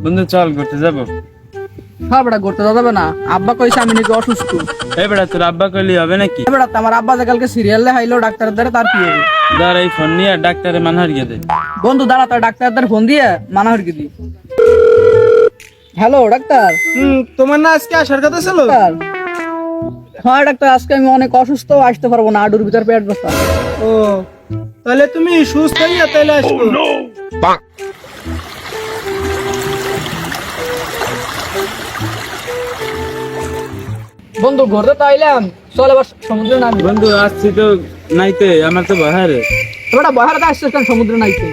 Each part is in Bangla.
বন্ধু চল ঘুরতে যাবো। হ্যাঁ বেটা, ঘুরতে যাবে না? আব্বা কইছে আমি নাকি অসুস্থ। এই বেটা তোর আব্বা কইলি হবে নাকি? বেটা আমার আব্বা যে কালকে সিরিয়াল দেখাইলো ডাক্তারের দ্বারা, তার কি হবে? দাঁড়া এই ফোন নিয়ে ডাক্তারে মানা হারিয়ে দে। বন্ধু দাঁড়া, তার ডাক্তারের দ্বারা ফোন দিয়ে মানা হরকি দি। Hello doctor. তোমার না আজকে আসার কথা ছিল? ডাক্তার, হ্যাঁ ডাক্তার, আজকে আমি অনেক অসুস্থ, আসতে পারবো না, আডুর ভিতর পেট ব্যথা। ও তাহলে তুমি সুস্থ হইয়া তাহলে আসো। বন্ধু ঘুরতে তো আইলাম, চল এবার সমুদ্রে নামি। বন্ধু আসছি তো নাইতে, আমার তো বাহারে এবার বহারাতে আসছিস কেন সমুদ্রে নাইতে?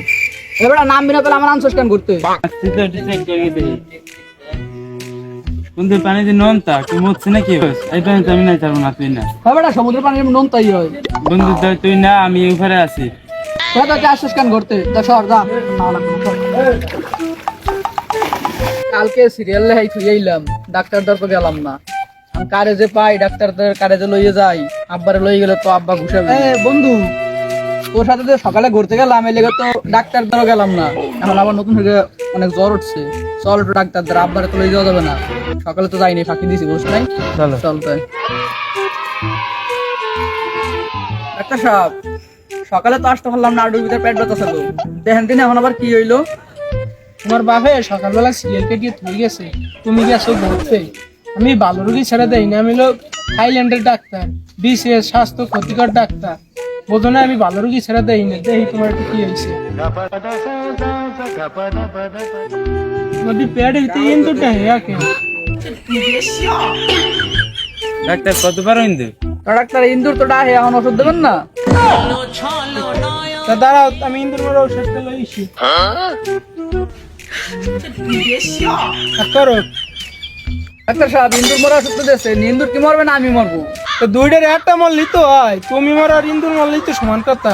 এবার নামবি না তাহলে আমার আনছিস কেন ঘুরতে? আসছি তো চেক করিয়ে দে। বন্ধু পানি দিয়ে নমতা তুই মরছি নাকি? এই পানিতে আমি নাই পারবো না, তুই না। হ্যাঁ বেটা, সমুদ্রের পানির নুন তাই হয়। বন্ধু তুই না, আমি উপরে আছি। তোকে আসছিস কেন ঘুরতে? তা সর যা, না লাগবে না, সর। কালকে সিরিয়াল লেখাই থুই আইলাম, ডাক্তার দ্বার তো গেলাম না। আমি কারে যে পাই, ডাক্তার কারে যে লইয়ে যাই, আব্বারে লইয়ে গেলে তো আব্বা ঘুষাবে। বন্ধু তোর সাথে যে সকালে ঘুরতে গেলাম, এই লেগে তো ডাক্তার দ্বারা গেলাম না। এখন আবার নতুন হয়ে অনেক জ্বর উঠছে, চল একটু ডাক্তার দ্বারা, আব্বারে তো লইয়ে যাওয়া যাবে না। সকালে তো যাইনি, ফাঁকি দিয়েছি, বুঝছ নাই? চলো চল তাই। ডাক্তার সাহেব, সকালে তো আসতে পারলাম না, আডুর ভিতরে পেট ব্যথা ছিল, দেখেন দিন এখন আবার কি হইলো? তোমার বাপে সকালবেলা সিরিয়াল কেটিয়ে থই গেছে, তুমি গেছো ঘুরতে। আমি ভালো রোগী ছেড়ে দেই না, আমি হলো থাইল্যান্ডের ডাক্তার, বিশেষ স্বাস্থ্য ক্ষতিকর ডাক্তার। বোঝো না আমি ভালো রোগী ছেড়ে দেই না, দেখি তোমার একটু কি হয়েছে। পেটের ভিতরে ইন্দুরটা হেয়া কেন? ডাক্তার কতবার ইন্দু? ডাক্তার ইন্দুর তো ডাহে, এখন ওষুধ দেবেন না? তা দাঁড়াও, আমি ইন্দুর মারা ওষুধটা লইছি। করো ডাক্তার সাহেব, ইন্দুর মরা ওষুধ তো দিয়েছে, ইন্দুর কি মরবে না আমি মরবো? তো দুইটার একটা মরলি তো হয়, তুমি মর আর ইন্দুর মরলি তো সমান কথা।